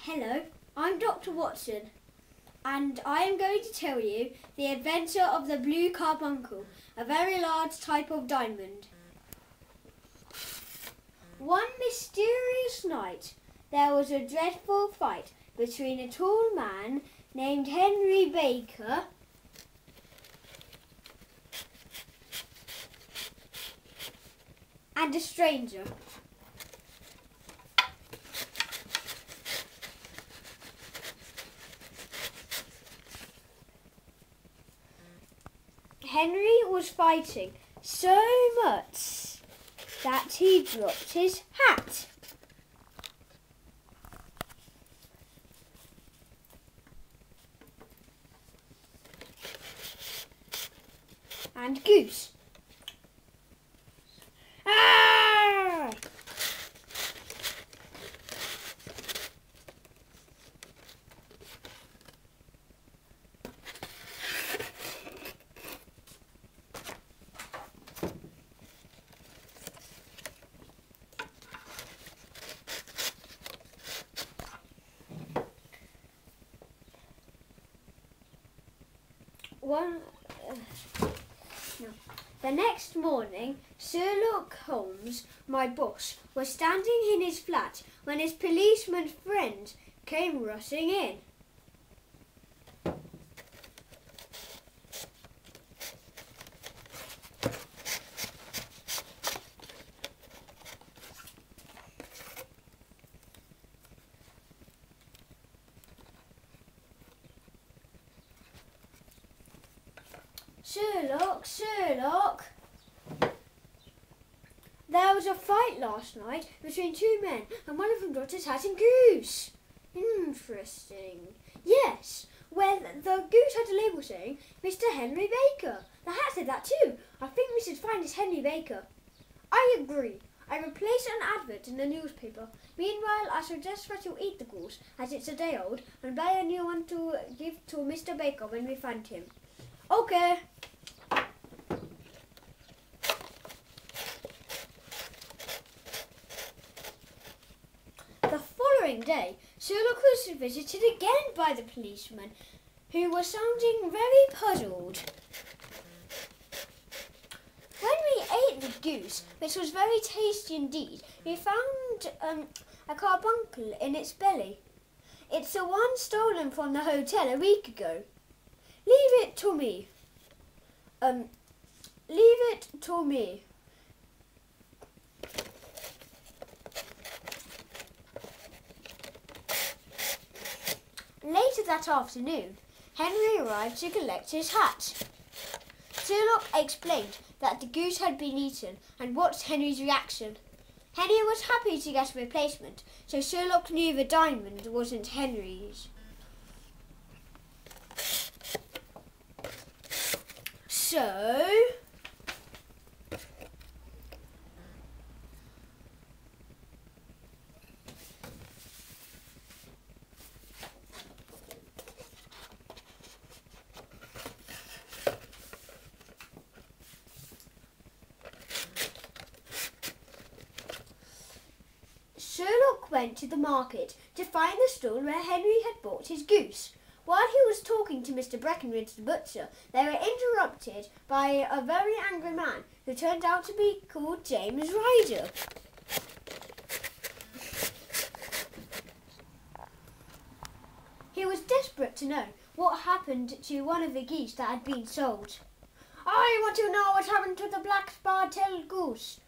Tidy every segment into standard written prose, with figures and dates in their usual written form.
Hello, I'm Dr. Watson, and I am going to tell you the adventure of the blue carbuncle, a very large type of diamond. One mysterious night, there was a dreadful fight between a tall man named Henry Baker and a stranger. Henry was fighting so much that he dropped his hat. And goose. Ah! The next morning, Sherlock Holmes, my boss, was standing in his flat when his policeman friend came rushing in. Sherlock, there was a fight last night between two men and one of them dropped his hat and goose. Interesting. Yes, well, the goose had a label saying Mr. Henry Baker. The hat said that too. I think we should find this Henry Baker. I agree. I will place an advert in the newspaper. Meanwhile, I suggest that you eat the goose, as it's a day old, and buy a new one to give to Mr. Baker when we find him. Okay. The following day, Sherlock was visited again by the policeman, who was sounding very puzzled. When we ate the goose, which was very tasty indeed, we found a carbuncle in its belly. It's the one stolen from the hotel a week ago. Leave it to me. Later that afternoon, Henry arrived to collect his hat. Sherlock explained that the goose had been eaten and watched Henry's reaction. Henry was happy to get a replacement, so Sherlock knew the diamond wasn't Henry's. So, Sherlock went to the market to find the stall where Henry had bought his goose. While he was talking to Mr. Breckenridge the butcher, they were interrupted by a very angry man who turned out to be called James Ryder. He was desperate to know what happened to one of the geese that had been sold. I want to know what happened to the black spar-tailed goose,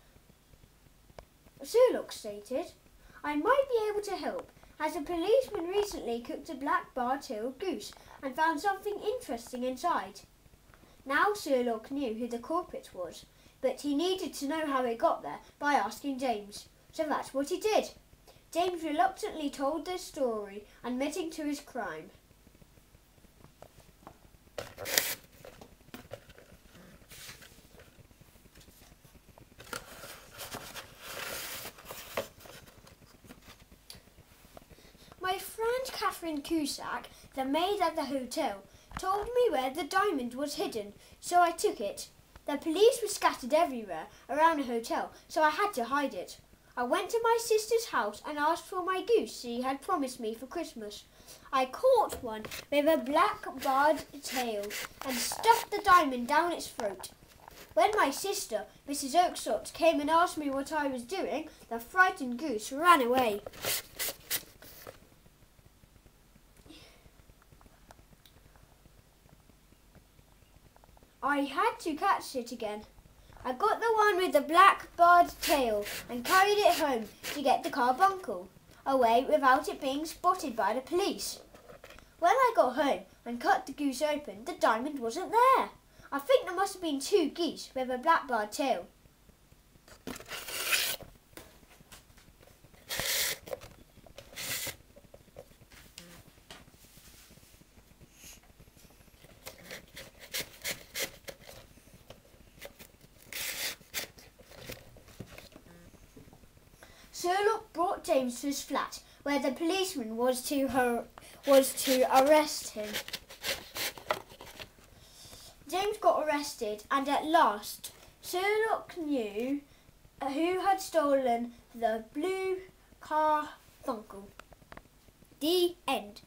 Sherlock stated. I might be able to help, as a policeman recently cooked a black bar-tailed goose and found something interesting inside. Now Sherlock knew who the culprit was, but he needed to know how it got there by asking James. So that's what he did. James reluctantly told the story, admitting to his crime. My friend Catherine Cusack, the maid at the hotel, told me where the diamond was hidden, so I took it. The police were scattered everywhere around the hotel, so I had to hide it. I went to my sister's house and asked for my goose she had promised me for Christmas. I caught one with a black barred tail and stuffed the diamond down its throat. When my sister, Mrs. Oaksott, came and asked me what I was doing, the frightened goose ran away. I had to catch it again. I got the one with the black barred tail and carried it home to get the carbuncle away without it being spotted by the police. When I got home and cut the goose open, the diamond wasn't there. I think there must have been 2 geese with a black barred tail. Sherlock brought James to his flat, where the policeman was to arrest him. James got arrested, and at last Sherlock knew who had stolen the blue carbuncle. The end.